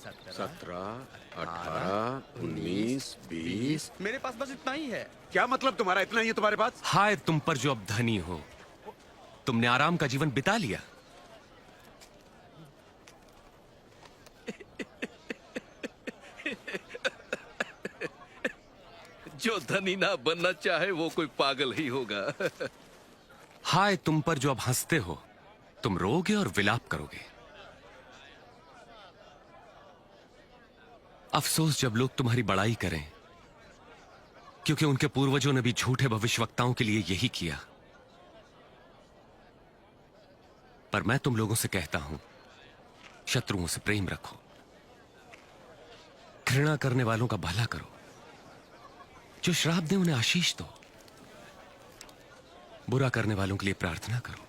17, 18, 19, 20। मेरे पास बस इतना ही है। क्या मतलब तुम्हारा इतना ही है तुम्हारे पास? हाय तुम पर जो अब धनी हो, तुमने आराम का जीवन बिता लिया। जो धनी ना बनना चाहे वो कोई पागल ही होगा। हाय तुम पर जो अब हंसते हो, तुम रोगे और विलाप करोगे। अफसोस जब लोग तुम्हारी बड़ाई करें, क्योंकि उनके पूर्वजों ने भी झूठे भविष्यवक्ताओं के लिए यही किया। पर मैं तुम लोगों से कहता हूं, शत्रुओं से प्रेम रखो, घृणा करने वालों का भला करो, जो श्राप दे उन्हें आशीष दो, बुरा करने वालों के लिए प्रार्थना करो।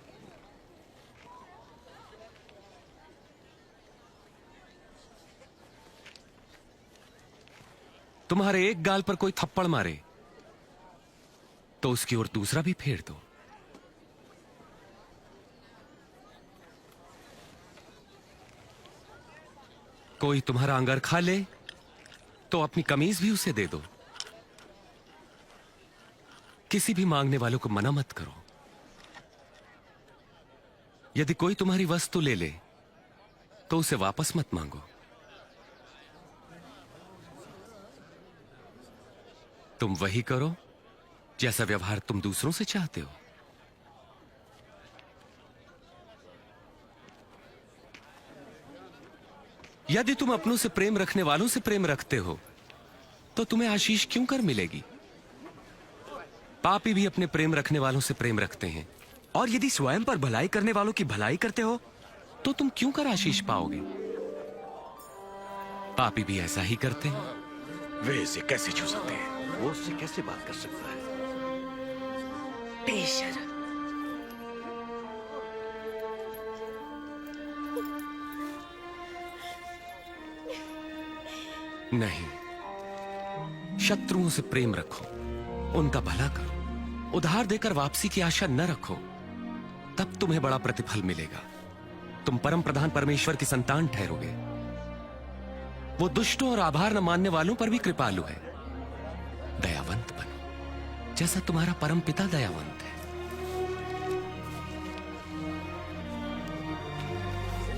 तुम्हारे एक गाल पर कोई थप्पड़ मारे तो उसकी ओर दूसरा भी फेर दो। कोई तुम्हारा अंगर खा ले तो अपनी कमीज भी उसे दे दो। किसी भी मांगने वालों को मना मत करो। यदि कोई तुम्हारी वस्तु ले ले तो उसे वापस मत मांगो। तुम वही करो जैसा व्यवहार तुम दूसरों से चाहते हो। यदि तुम अपनों से प्रेम रखने वालों से प्रेम रखते हो तो तुम्हें आशीष क्यों कर मिलेगी? पापी भी अपने प्रेम रखने वालों से प्रेम रखते हैं। और यदि स्वयं पर भलाई करने वालों की भलाई करते हो तो तुम क्यों कर आशीष पाओगे? पापी भी ऐसा ही करते हैं। वे इसे कैसे छू सकते हैं? वो उससे कैसे बात कर सकता है? बेशर्म। नहीं, शत्रुओं से प्रेम रखो, उनका भला करो, उधार देकर वापसी की आशा न रखो, तब तुम्हें बड़ा प्रतिफल मिलेगा। तुम परम प्रधान परमेश्वर की संतान ठहरोगे। वो दुष्टों और आभार न मानने वालों पर भी कृपालु है। दयावंत बनो जैसा तुम्हारा परम पिता दयावंत है।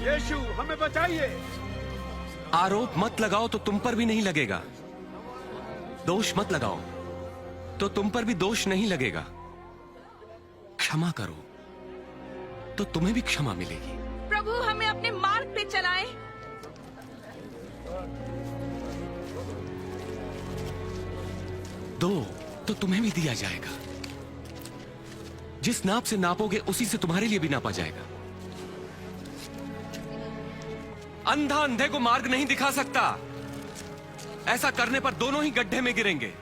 यीशु हमें बचाइए। आरोप मत लगाओ तो तुम पर भी नहीं लगेगा। दोष मत लगाओ तो तुम पर भी दोष नहीं लगेगा। क्षमा करो तो तुम्हें भी क्षमा मिलेगी। प्रभु हमें अपने मार्ग पे चलाएं। दो तो तुम्हें भी दिया जाएगा। जिस नाप से नापोगे उसी से तुम्हारे लिए भी नापा जाएगा। अंधा अंधे को मार्ग नहीं दिखा सकता। ऐसा करने पर दोनों ही गड्ढे में गिरेंगे।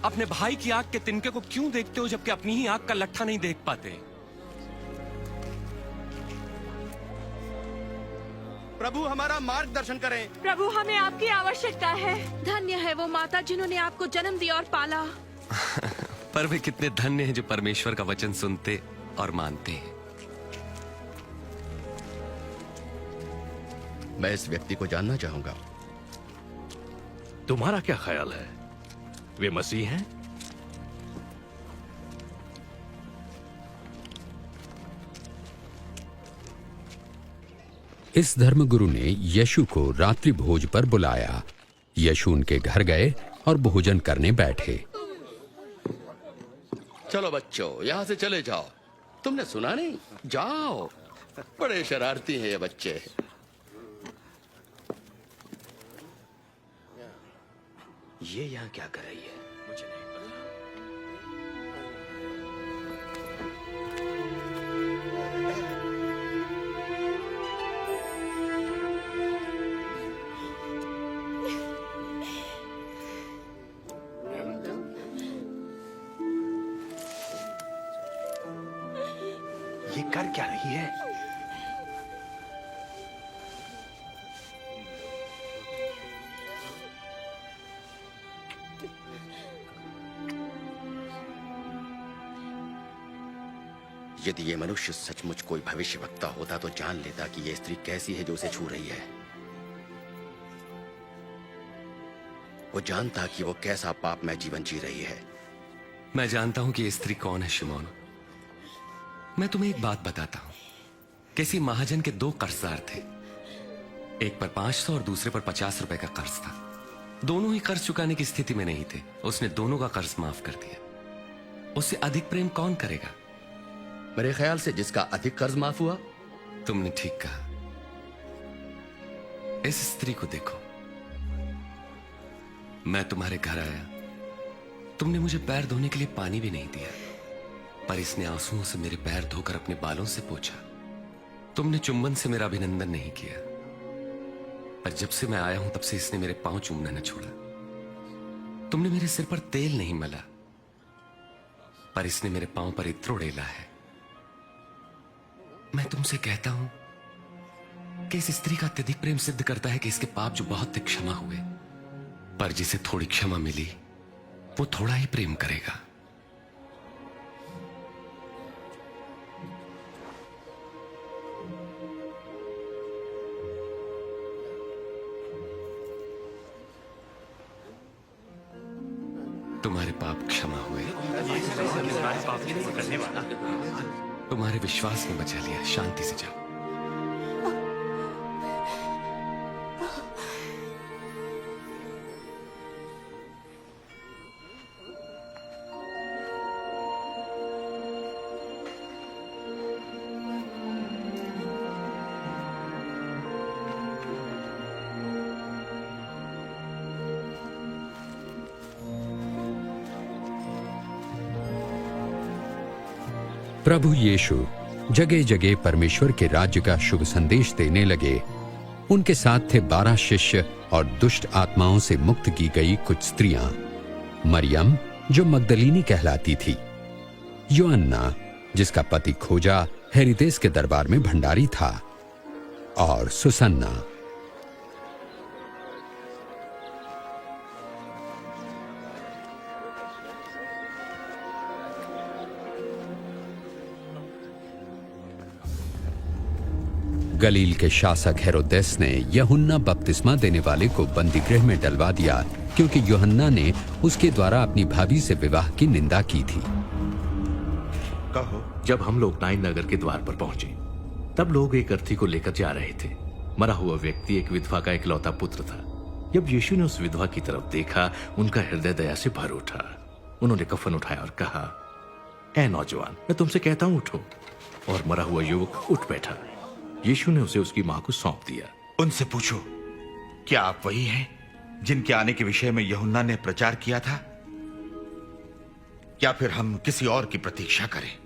अपने भाई की आंख के तिनके को क्यों देखते हो जबकि अपनी ही आंख का लट्ठा नहीं देख पाते? प्रभु हमारा मार्गदर्शन करें। प्रभु हमें आपकी आवश्यकता है। धन्य है वो माता जिन्होंने आपको जन्म दिया और पाला। पर वे कितने धन्य हैं जो परमेश्वर का वचन सुनते और मानते हैं। मैं इस व्यक्ति को जानना चाहूंगा। तुम्हारा क्या ख्याल है, वे मसीह हैं? इस धर्मगुरु ने यीशु को रात्रि भोज पर बुलाया। यीशु उनके घर गए और भोजन करने बैठे। चलो बच्चों, यहाँ से चले जाओ। तुमने सुना नहीं? जाओ। बड़े शरारती हैं ये बच्चे। ये यहाँ क्या कर रही है? मुझे नहीं ये कर क्या रही है? यदि ये मनुष्य सचमुच कोई भविष्यवक्ता होता तो जान लेता कि ये स्त्री कैसी है जो उसे छू रही है। वो जानता कि वो कैसा पाप में जीवन जी रही है। मैं जानता हूं कि ये स्त्री कौन है शिमोन। मैं तुम्हें एक बात बताता हूं। किसी महाजन के 2 कर्जदार थे, एक पर 500 और दूसरे पर 50 रुपए का कर्ज था। दोनों ही कर्ज चुकाने की स्थिति में नहीं थे। उसने दोनों का कर्ज माफ कर दिया। उससे अधिक प्रेम कौन करेगा? मेरे ख्याल से जिसका अधिक कर्ज माफ हुआ। तुमने ठीक कहा। इस स्त्री को देखो। मैं तुम्हारे घर आया, तुमने मुझे पैर धोने के लिए पानी भी नहीं दिया, पर इसने आंसुओं से मेरे पैर धोकर अपने बालों से पोंछा। तुमने चुंबन से मेरा अभिनंदन नहीं किया, पर जब से मैं आया हूं तब से इसने मेरे पांव चूमना न छोड़ा। तुमने मेरे सिर पर तेल नहीं मला, पर इसने मेरे पांव पर इत्र उड़ेला है। मैं तुमसे कहता हूं कि इस स्त्री का अत्यधिक प्रेम सिद्ध करता है कि इसके पाप जो बहुत थे क्षमा हुए, पर जिसे थोड़ी क्षमा मिली वो थोड़ा ही प्रेम करेगा। तुम्हारे पाप क्षमा हुए। तुम्हारे विश्वास में बचा लिया। शांति से जाओ। प्रभु यीशु जगह जगह परमेश्वर के राज्य का शुभ संदेश देने लगे। उनके साथ थे 12 शिष्य और दुष्ट आत्माओं से मुक्त की गई कुछ स्त्रियां। मरियम जो मगदलीनी कहलाती थी, योअन्ना जिसका पति खोजा हेरोदेस के दरबार में भंडारी था, और सुसन्ना। गलील के शासक हेरोदेस ने यूहन्ना बपतिस्मा देने वाले को बंदीगृह में डलवा दिया, क्योंकि यूहन्ना ने उसके द्वारा अपनी भाभी से विवाह की निंदा की थी। कहो। जब हम लोग नाइन नगर के द्वार पर पहुंचे, तब लोग एक अर्थी को लेकर जा रहे थे। मरा हुआ व्यक्ति एक विधवा का इकलौता पुत्र था। जब यीशु ने उस विधवा की तरफ देखा, उनका हृदय दया से भर उठा। उन्होंने कफन उठाया और कहा, ऐ नौजवान, मैं तुमसे कहता हूं उठो। और मरा हुआ युवक उठ बैठा। यीशु ने उसे उसकी मां को सौंप दिया। उनसे पूछो, क्या आप वही हैं जिनके आने के विषय में यूहन्ना ने प्रचार किया था, या फिर हम किसी और की प्रतीक्षा करें?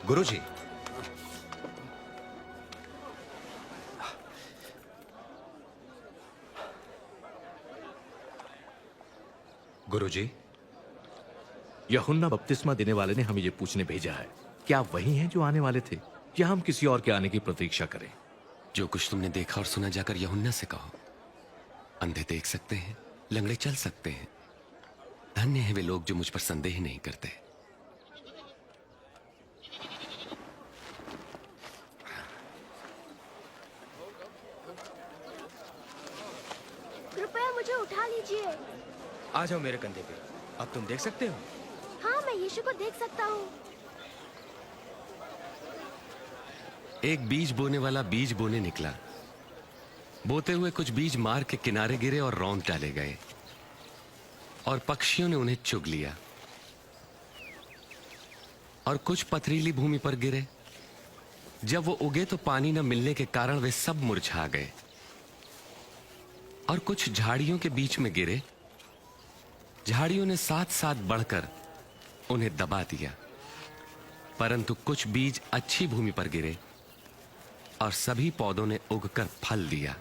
गुरुजी, गुरुजी, यूहन्ना बपतिस्मा देने वाले ने हमें ये पूछने भेजा है, क्या आप वही हैं जो आने वाले थे, या हम किसी और के आने की प्रतीक्षा करें? जो कुछ तुमने देखा और सुना जाकर यूहन्ना से कहो। अंधे देख सकते हैं, लंगड़े चल सकते हैं। धन्य हैं वे लोग जो मुझ पर संदेह नहीं करते। कृपया मुझे उठा लीजिए। आ जाओ मेरे कंधे पे। अब तुम देख सकते हो? हाँ, मैं यीशु को देख सकता हूँ। एक बीज बोने वाला बीज बोने निकला। बोते हुए कुछ बीज मार्ग के किनारे गिरे और रौंद डाले गए, और पक्षियों ने उन्हें चुग लिया। और कुछ पथरीली भूमि पर गिरे। जब वो उगे तो पानी न मिलने के कारण वे सब मुरझा गए। और कुछ झाड़ियों के बीच में गिरे। झाड़ियों ने साथ साथ बढ़कर उन्हें दबा दिया। परंतु कुछ बीज अच्छी भूमि पर गिरे और सभी पौधों ने उगकर फल दिया।